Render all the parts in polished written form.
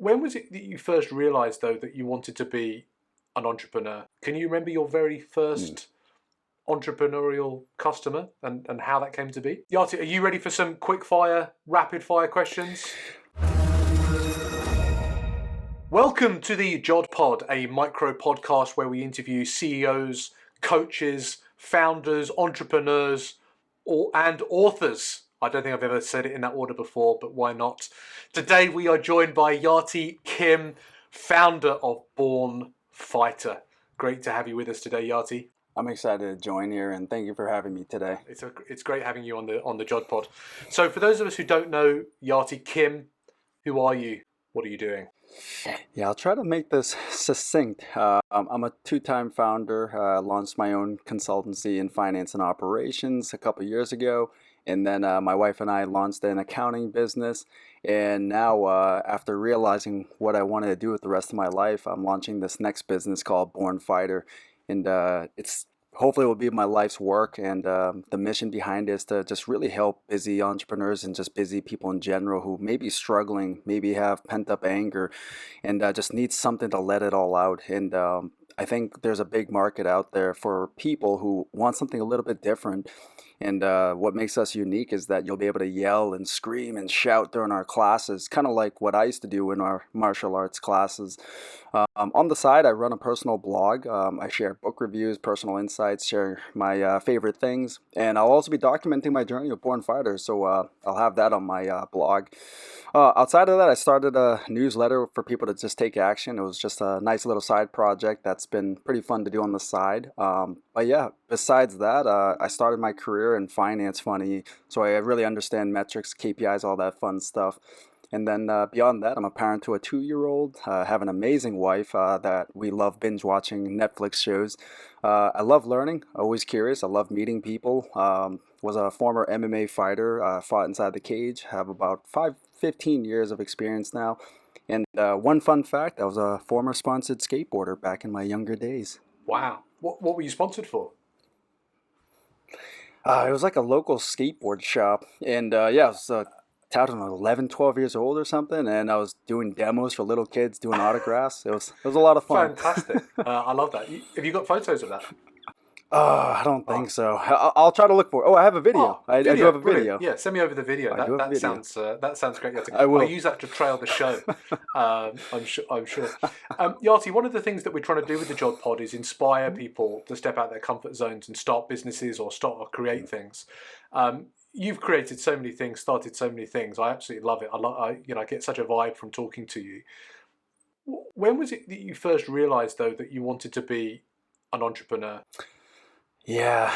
When was it that you first realized, though, that you wanted to be an entrepreneur? Can you remember your very first entrepreneurial customer and how that came to be? Yarty, are you ready for some quick fire, rapid fire questions? Welcome to the JOD Pod, a micro podcast where we interview CEOs, coaches, founders, entrepreneurs, and authors. I don't think I've ever said it in that order before, but why not? Today we are joined by Yarty Kim, founder of Bourne Fighter. Great to have you with us today, Yarty. I'm excited to join here, and thank you for having me today. It's great having you on the JOD Pod. So for those of us who don't know Yarty Kim, who are you? What are you doing? Yeah, I'll try to make this succinct. I'm a two-time founder. Launched my own consultancy in finance and operations a couple years ago. And then my wife and I launched an accounting business. And now, after realizing what I wanted to do with the rest of my life, I'm launching this next business called Bourne Fighter. And it's hopefully will be my life's work. And the mission behind it is to just really help busy entrepreneurs and just busy people in general who may be struggling, maybe have pent-up anger, and just need something to let it all out. And I think there's a big market out there for people who want something a little bit different. And what makes us unique is that you'll be able to yell and scream and shout during our classes, kind of like what I used to do in our martial arts classes. On the side, I run a personal blog. I share book reviews, personal insights, share my favorite things, and I'll also be documenting my journey of Bourne Fighter, so I'll have that on my blog. Outside of that, I started a newsletter for people to just take action. It was just a nice little side project that's been pretty fun to do on the side. But yeah, besides that, I started my career in finance funny, so I really understand metrics, KPIs, all that fun stuff. And then beyond that, I'm a parent to a 2-year-old, have an amazing wife that we love binge watching Netflix shows. I love learning, always curious. I love meeting people. Was a former MMA fighter, fought inside the cage, have about 15 years of experience now. And one fun fact, I was a former sponsored skateboarder back in my younger days. Wow. What were you sponsored for? It was like a local skateboard shop. And yeah, it was I don't know, 11, 12 years old or something, and I was doing demos for little kids, doing autographs. It was a lot of fun. Fantastic. I love that. Have you got photos of that? I don't think so. I'll try to look for it. Oh, I have a video. I do have a video. Yeah, send me over the video. That sounds great. I will. I'll use that to trail the show. I'm sure. Yarty, one of the things that we're trying to do with the JOD Pod is inspire people to step out their comfort zones and start businesses or create things. You've created so many things, started so many things. I absolutely love it. I get such a vibe from talking to you. When was it that you first realized, though, that you wanted to be an entrepreneur? Yeah,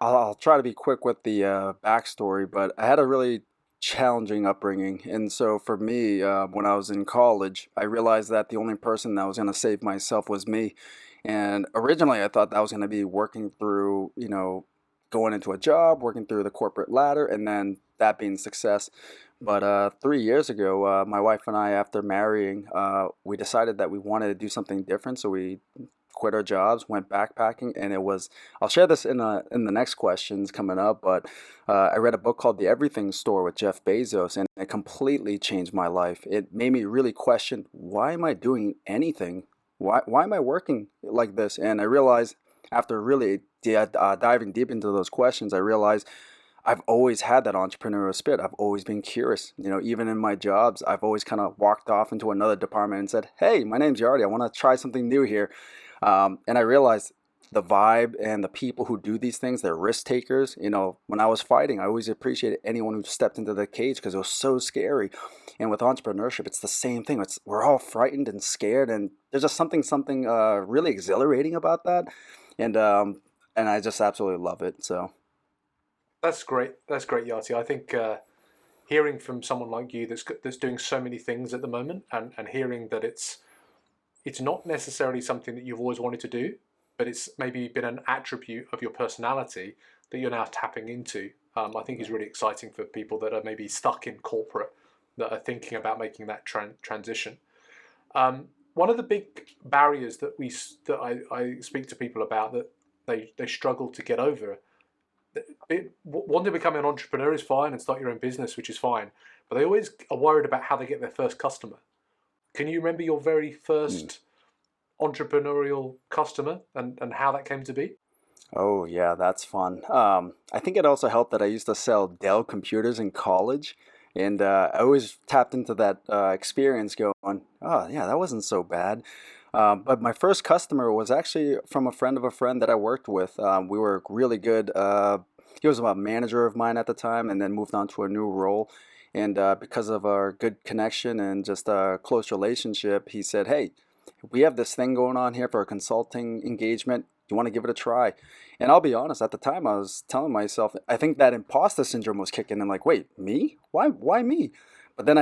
I'll try to be quick with the backstory, but I had a really challenging upbringing. And so for me, when I was in college, I realized that the only person that was going to save myself was me. And originally I thought that was going to be working through, going into a job, working through the corporate ladder, and then that being success. But 3 years ago, my wife and I, after marrying, we decided that we wanted to do something different. So we quit our jobs, went backpacking, and it was, I'll share this in the next questions coming up, but I read a book called The Everything Store with Jeff Bezos, and it completely changed my life. It made me really question, why am I doing anything? Why am I working like this? And I realized after really diving deep into those questions, I realized I've always had that entrepreneurial spirit. I've always been curious. Even in my jobs, I've always kind of walked off into another department and said, hey, my name's Yarty. I want to try something new here. And I realized the vibe and the people who do these things, they're risk takers. When I was fighting, I always appreciated anyone who stepped into the cage because it was so scary. And with entrepreneurship, it's the same thing. We're all frightened and scared, and there's just something really exhilarating about that. And I just absolutely love it. So that's great. That's great, Yarty. I think hearing from someone like you that's doing so many things at the moment, and hearing that it's not necessarily something that you've always wanted to do, but it's maybe been an attribute of your personality that you're now tapping into. I think is really exciting for people that are maybe stuck in corporate, that are thinking about making that transition. One of the big barriers that I speak to people about that they struggle to get over. One to become an entrepreneur is fine and start your own business, which is fine, but they always are worried about how they get their first customer. Can you remember your very first entrepreneurial customer and how that came to be? Oh, yeah, that's fun. I think it also helped that I used to sell Dell computers in college, and I always tapped into that experience going, oh, yeah, that wasn't so bad. But my first customer was actually from a friend of a friend that I worked with. We were really good. He was a manager of mine at the time and then moved on to a new role. And because of our good connection and just a close relationship, he said, hey, we have this thing going on here for a consulting engagement. Do you want to give it a try? And I'll be honest, at the time I was telling myself, I think that imposter syndrome was kicking in, like, wait, me? Why me? But then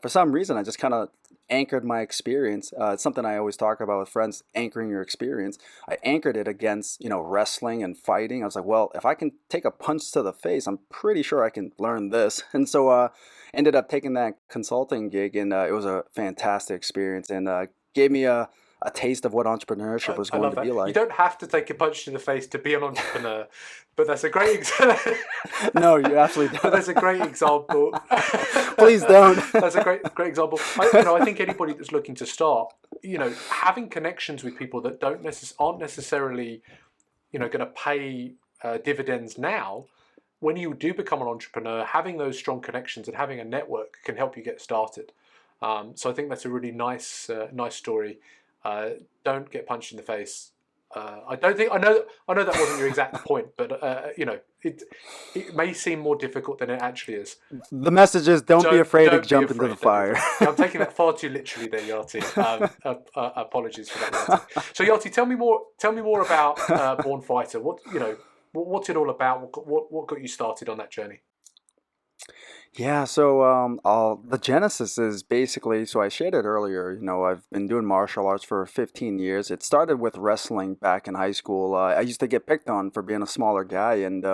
for some reason, I just kind of anchored my experience. It's something I always talk about with friends, anchoring your experience. I anchored it against, wrestling and fighting. I was like, well, if I can take a punch to the face, I'm pretty sure I can learn this. And so ended up taking that consulting gig, and it was a fantastic experience, and gave me a taste of what entrepreneurship was I going love to that. be You like. don't have to take a punch to the face to be an entrepreneur, but that's a great example. No, you absolutely But don't. that's a great example. Please don't. That's a great example. I think anybody that's looking to start, having connections with people that aren't necessarily, going to pay dividends now. When you do become an entrepreneur, having those strong connections and having a network can help you get started. So I think that's a really nice story. Don't get punched in the face. I don't think I know that wasn't your exact point, but it may seem more difficult than it actually is. The message is don't be afraid to Don't be jump into the afraid. Don't be fire. afraid. Yeah, I'm taking that far too literally there, Yarty. Apologies for that, Yarty. So Yarty, tell me more. Tell me more about Born Fighter. What's it all about? What got you started on that journey? Yeah, so the genesis is basically, so I shared it earlier, I've been doing martial arts for 15 years. It started with wrestling back in high school. I used to get picked on for being a smaller guy, and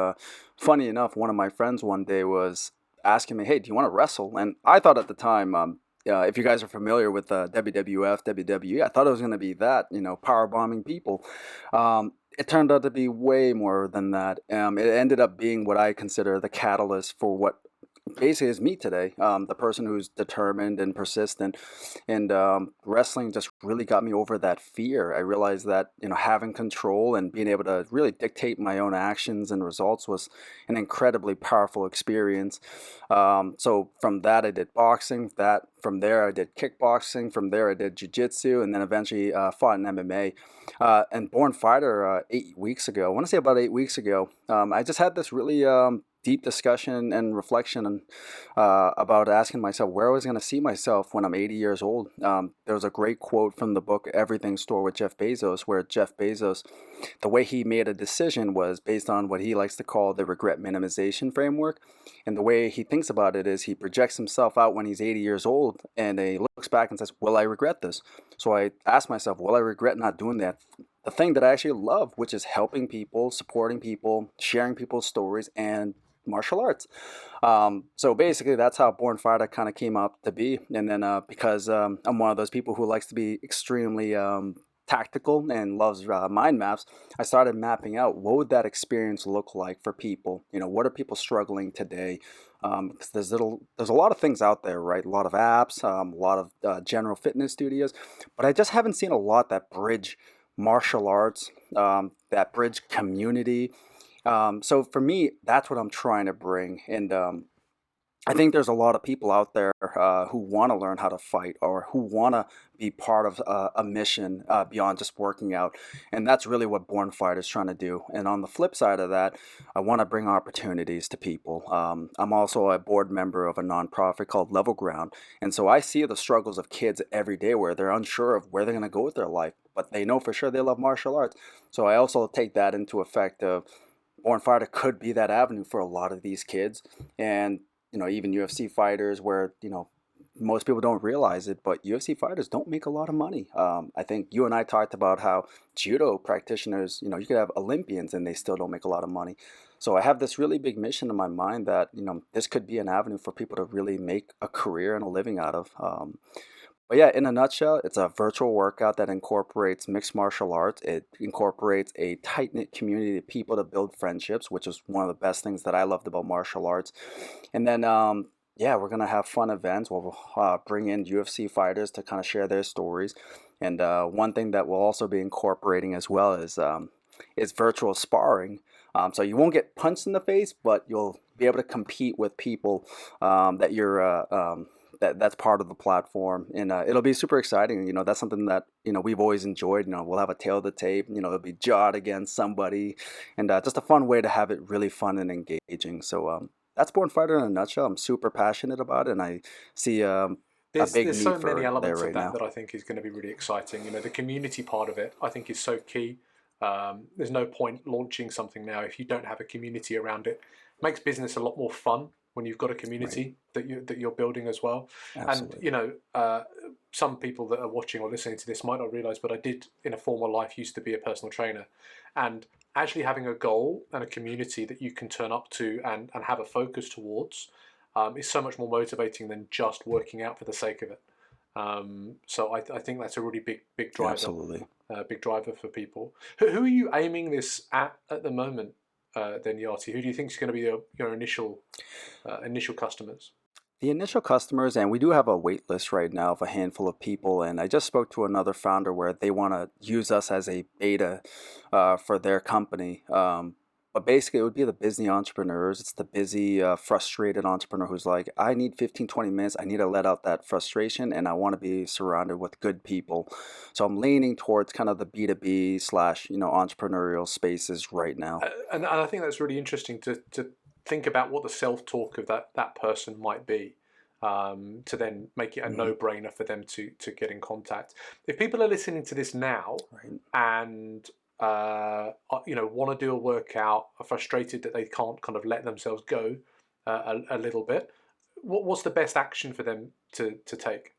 funny enough, one of my friends one day was asking me, hey, do you want to wrestle? And I thought at the time, if you guys are familiar with WWF, WWE, I thought it was going to be that, power bombing people. It turned out to be way more than that. It ended up being what I consider the catalyst for what basically is me today, the person who's determined and persistent. And wrestling just really got me over that fear. I realized that having control and being able to really dictate my own actions and results was an incredibly powerful experience. So from that I did boxing. That from there I did kickboxing. From there I did jiu-jitsu, and then eventually fought in MMA. And Born Fighter 8 weeks ago, I want to say about 8 weeks ago, I just had this really deep discussion and reflection about asking myself where I was going to see myself when I'm 80 years old. There was a great quote from the book Everything Store with Jeff Bezos, where Jeff Bezos, the way he made a decision was based on what he likes to call the regret minimization framework. And the way he thinks about it is he projects himself out when he's 80 years old, and he looks back and says, will I regret this? So I asked myself, will I regret not doing that? The thing that I actually love, which is helping people, supporting people, sharing people's stories, and martial arts. So basically, that's how Born Fighter kind of came up to be. And then because I'm one of those people who likes to be extremely tactical and loves mind maps, I started mapping out what would that experience look like for people. What are people struggling today? 'Cause there's a lot of things out there, right? A lot of apps, a lot of general fitness studios, but I just haven't seen a lot that bridge martial arts, that bridge community. So for me, that's what I'm trying to bring. And I think there's a lot of people out there who want to learn how to fight or who want to be part of a mission beyond just working out. And that's really what Born Fighter is trying to do. And on the flip side of that, I want to bring opportunities to people. I'm also a board member of a nonprofit called Level Ground. And so I see the struggles of kids every day where they're unsure of where they're going to go with their life, but they know for sure they love martial arts. So I also take that into effect of Born Fighter could be that avenue for a lot of these kids. And even UFC fighters where, most people don't realize it, but UFC fighters don't make a lot of money. I think you and I talked about how judo practitioners, you could have Olympians and they still don't make a lot of money. So I have this really big mission in my mind that, this could be an avenue for people to really make a career and a living out of. But yeah, in a nutshell, it's a virtual workout that incorporates mixed martial arts. It incorporates a tight knit community of people to build friendships, which is one of the best things that I loved about martial arts. And then yeah, we're gonna have fun events. We'll bring in UFC fighters to kind of share their stories, and one thing that we'll also be incorporating as well is virtual sparring. So you won't get punched in the face, but you'll be able to compete with people that you're that's part of the platform, and it'll be super exciting. You know, that's something that we've always enjoyed. You know, we'll have a tail of the tape. You know, it'll be JOD against somebody, and just a fun way to have it really fun and engaging. So that's Born Fighter in a nutshell. I'm super passionate about it, and I see a big There's need so many for there elements of right that now. that I think is going to be really exciting. You know, the community part of it I think is so key. There's no point launching something now if you don't have a community around it. It makes business a lot more fun when you've got a Right. community that you're building as well. And Absolutely. you know, some people that are watching or listening to this might not realize, but I did in a former life used to be a personal trainer, and actually having a goal and a community that you can turn up to and have a focus towards is so much more motivating than just working out for the sake of it. So I think that's a really Absolutely. big driver for people. Who are you aiming this at the moment? Then Yarty, who do you think is going to be your initial customers? The initial customers, and we do have a wait list right now of a handful of people. And I just spoke to another founder where they want to use us as a beta for their company. But basically, it would be the busy entrepreneurs. It's the busy, frustrated entrepreneur who's like, I need 15, 20 minutes. I need to let out that frustration, and I want to be surrounded with good people. So I'm leaning towards kind of the B2B slash, entrepreneurial spaces right now. And I think that's really interesting to think about what the self talk of that person might be. To then make it a Hmm. no-brainer for them to get in contact. If people are listening to this now Right. and want to do a workout, are frustrated that they can't kind of let themselves go a little bit, what's the best action for them to take?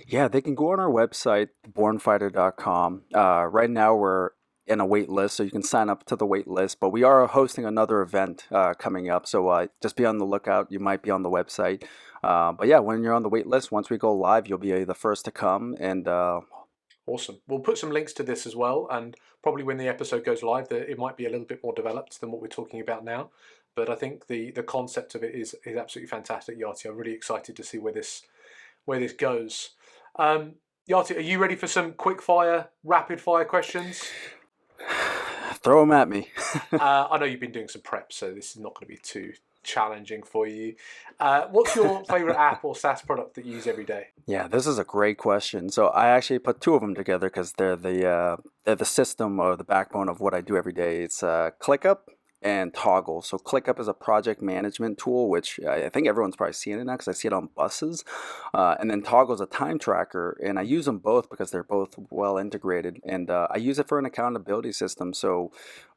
Yeah, they can go on our website, bournefighter.com. Right now, we're in a wait list, so you can sign up to the wait list. But we are hosting another event coming up, so just be on the lookout. You might be on the website. But yeah, when you're on the wait list, once we go live, you'll be the first to come. And Awesome. We'll put some links to this as well, and probably when the episode goes live, it might be a little bit more developed than what we're talking about now. But I think the concept of it is absolutely fantastic, Yati. I'm really excited to see where this goes. Um, Yati, are you ready for some quick fire, rapid fire questions? throw them at me. I know you've been doing some prep, so this is not going to be too challenging for you. What's your favorite app or SaaS product that you use every day? Yeah, this is a great question. So I actually put two of them together because they're the system or the backbone of what I do every day. It's ClickUp and Toggle. So ClickUp is a project management tool, which I think everyone's probably seeing it now because I see it on buses. And then Toggle is a time tracker, and I use them both because they're both well integrated. And I use it for an accountability system. So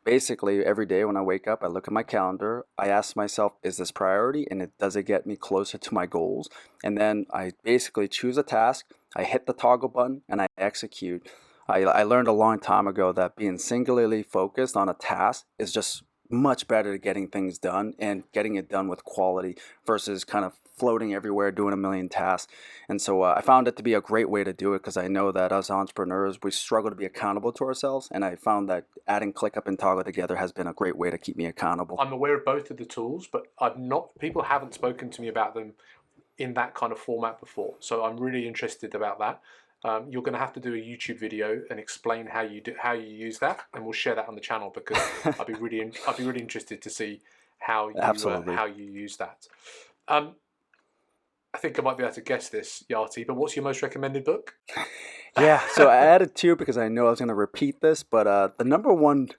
basically, every day when I wake up, I look at my calendar. I ask myself, is this priority, and does it get me closer to my goals? And then I basically choose a task, I hit the toggle button, and I execute. I learned a long time ago that being singularly focused on a task is just much better at getting things done and getting it done with quality versus kind of floating everywhere doing a million tasks. And so I found it to be a great way to do it because I know that as entrepreneurs, we struggle to be accountable to ourselves. And I found that adding ClickUp and Toggle together has been a great way to keep me accountable. I'm aware of both of the tools, but I've not. People haven't spoken to me about them in that kind of format before, so I'm really interested about that. You're going to have to do a YouTube video and explain how you use that, and we'll share that on the channel because I'd be really interested to see Absolutely. how you use that. Um, I think I might be able to guess this, Yarty, but what's your most recommended book? Yeah, so I added two because I know I was going to repeat this, but the number one,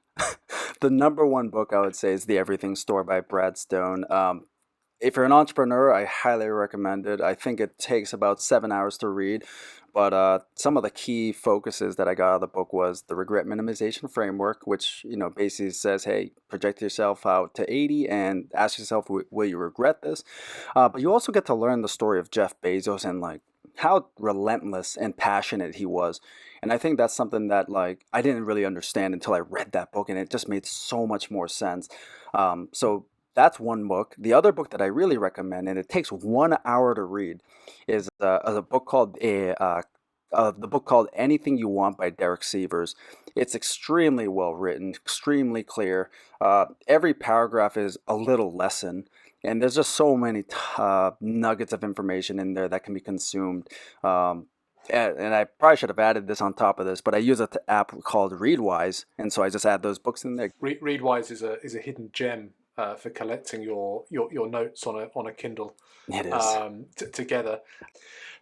the number one book I would say is The Everything Store by Brad Stone. If you're an entrepreneur, I highly recommend it. I think it takes about 7 hours to read, but some of the key focuses that I got out of the book was the regret minimization framework, which basically says, hey, project yourself out to 80 and ask yourself, will you regret this? But you also get to learn the story of Jeff Bezos and like how relentless and passionate he was. And I think that's something that like I didn't really understand until I read that book, and it just made so much more sense. So that's one book. The other book that I really recommend, and it takes 1 hour to read, is a book called the book called Anything You Want by Derek Sievers. It's extremely well written, extremely clear. Every paragraph is a little lesson, And there's just so many nuggets of information in there that can be consumed. And I probably should have added this on top of this, but I use an app called Readwise, and so I just add those books in there. Readwise is a hidden gem for collecting your notes on a Kindle It is. Together.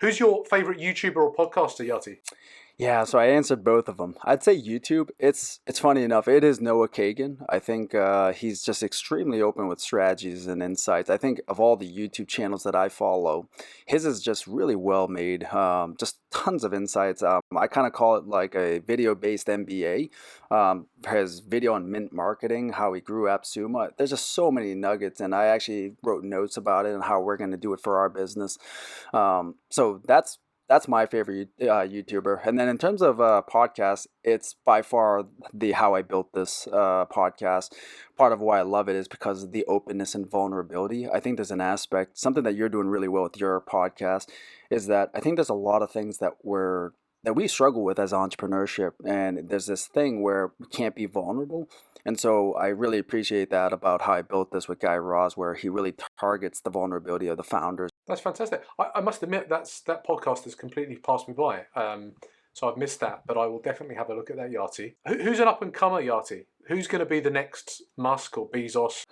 Who's your favorite YouTuber or podcaster, Yarty? Yeah, so I answered both of them. I'd say YouTube. It's funny enough. It is Noah Kagan. I think he's just extremely open with strategies and insights. I think of all the YouTube channels that I follow, his is just really well made. Just tons of insights. I kind of call it like a video-based MBA. His video on mint marketing, how he grew AppSumo. There's just so many nuggets, and I actually wrote notes about it and how we're going to do it for our business. So that's my favorite YouTuber. And then in terms of podcasts, it's by far the How I Built This podcast. Part of why I love it is because of the openness and vulnerability. I think there's an aspect, something that you're doing really well with your podcast, is that I think there's a lot of things that we struggle with as entrepreneurship, and there's this thing where we can't be vulnerable. And so I really appreciate that about How I Built This with Guy Raz, where he really targets the vulnerability of the founders. That's fantastic. I must admit that podcast has completely passed me by. So I've missed that, but I will definitely have a look at that, Yarty. Who's an up and comer, Yarty? Who's going to be the next Musk or Bezos?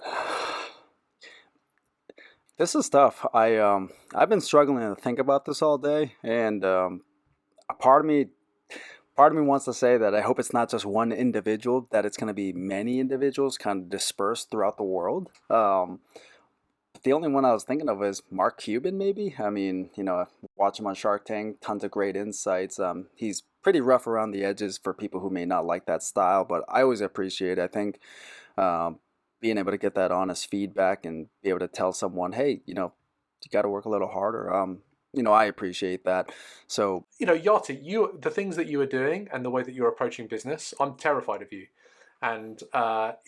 This is tough. I've been struggling to think about this all day, and a part of me wants to say that I hope it's not just one individual, that it's going to be many individuals kind of dispersed throughout the world. The only one I was thinking of is Mark Cuban, maybe. I mean, watch him on Shark Tank, tons of great insights. He's pretty rough around the edges for people who may not like that style, but I always appreciate it. I think being able to get that honest feedback and be able to tell someone, hey, you got to work a little harder. I appreciate that. So, Yarty, the things that you are doing and the way that you're approaching business, I'm terrified of you. And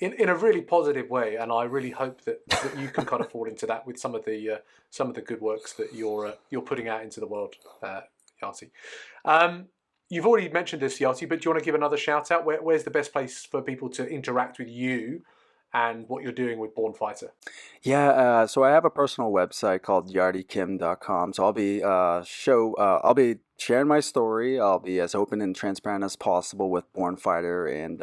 in a really positive way, and I really hope that you can kind of fall into that with some of the good works that you're putting out into the world, Yarty. You've already mentioned this, Yarty, but do you want to give another shout out? Where's the best place for people to interact with you and what you're doing with Bourne Fighter? Yeah, so I have a personal website called yartykim.com. So I'll be sharing my story. I'll be as open and transparent as possible with Bourne Fighter, and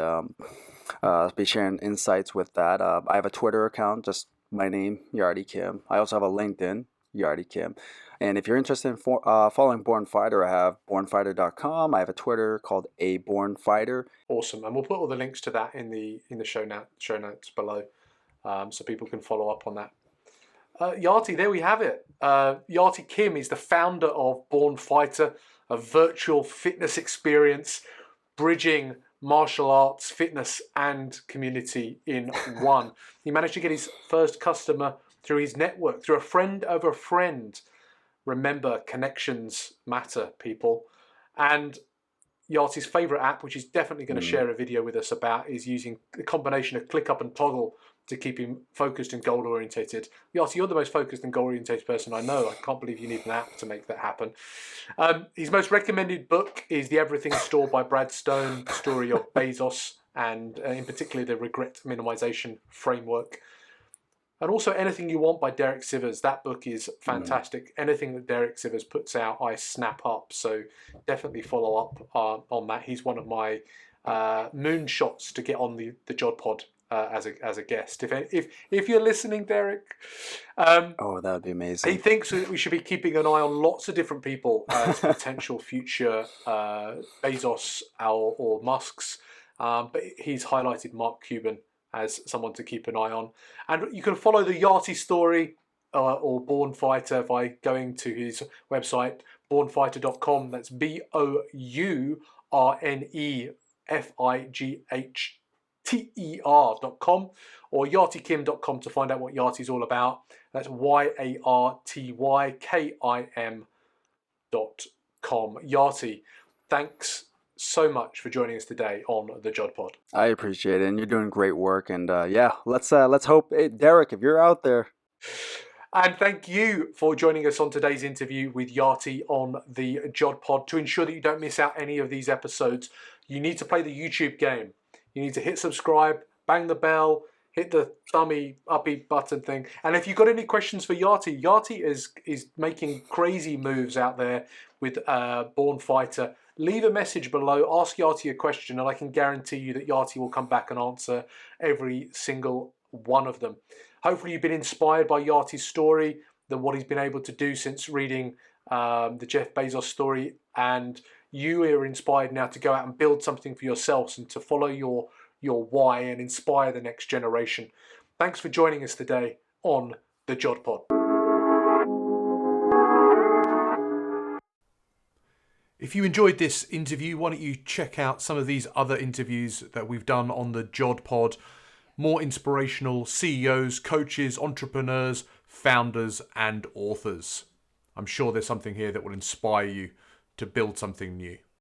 be sharing insights with that. I have a Twitter account, just my name, Yarty Kim. I also have a LinkedIn, Yarty Kim. And if you're interested in following Bourne Fighter, I have bournefighter.com. I have a Twitter called A Bourne Fighter. Awesome, and we'll put all the links to that in the show notes below, so people can follow up on that. Yarty, there we have it. Yarty Kim is the founder of Bourne Fighter, a virtual fitness experience bridging martial arts, fitness, and community in one. He managed to get his first customer through his network, through a friend of a friend. Remember, connections matter, people. And Yarty's favourite app, which he's definitely going to share a video with us about, is using a combination of ClickUp and Toggle to keep him focused and goal-orientated. Yarty, you're the most focused and goal-orientated person I know. I can't believe you need an app to make that happen. His most recommended book is The Everything Store by Brad Stone, the story of Bezos, and in particular the regret minimization framework. And also Anything You Want by Derek Sivers. That book is fantastic. Anything that Derek Sivers puts out, I snap up. So definitely follow up on that. He's one of my moonshots to get on the JOD pod as a guest. If you're listening, Derek, that would be amazing. He thinks that we should be keeping an eye on lots of different people as potential future Bezos or Musks. But he's highlighted Mark Cuban as someone to keep an eye on. And you can follow the Yarty story or Bourne Fighter by going to his website, bournefighter.com. That's BOURNEFIGHTER.com, or yartykim.com to find out what Yarty's all about. That's YARTYKIM.com. Yarty, thanks so much for joining us today on the JOD Pod. I appreciate it, and you're doing great work. And let's hope, Derek, if you're out there. And thank you for joining us on today's interview with Yarty on the JOD Pod. To ensure that you don't miss out any of these episodes, you need to play the YouTube game. You need to hit subscribe, bang the bell, hit the thummy uppy button thing. And if you've got any questions for Yarty, Yarty is making crazy moves out there with Bourne Fighter. Leave a message below, ask Yarty a question, and I can guarantee you that Yarty will come back and answer every single one of them. Hopefully you've been inspired by Yarty's story, what he's been able to do since reading the Jeff Bezos story, and you are inspired now to go out and build something for yourselves and to follow your why and inspire the next generation. Thanks for joining us today on the JOD Pod. If you enjoyed this interview, why don't you check out some of these other interviews that we've done on the JOD Pod. More inspirational CEOs, coaches, entrepreneurs, founders, and authors. I'm sure there's something here that will inspire you to build something new.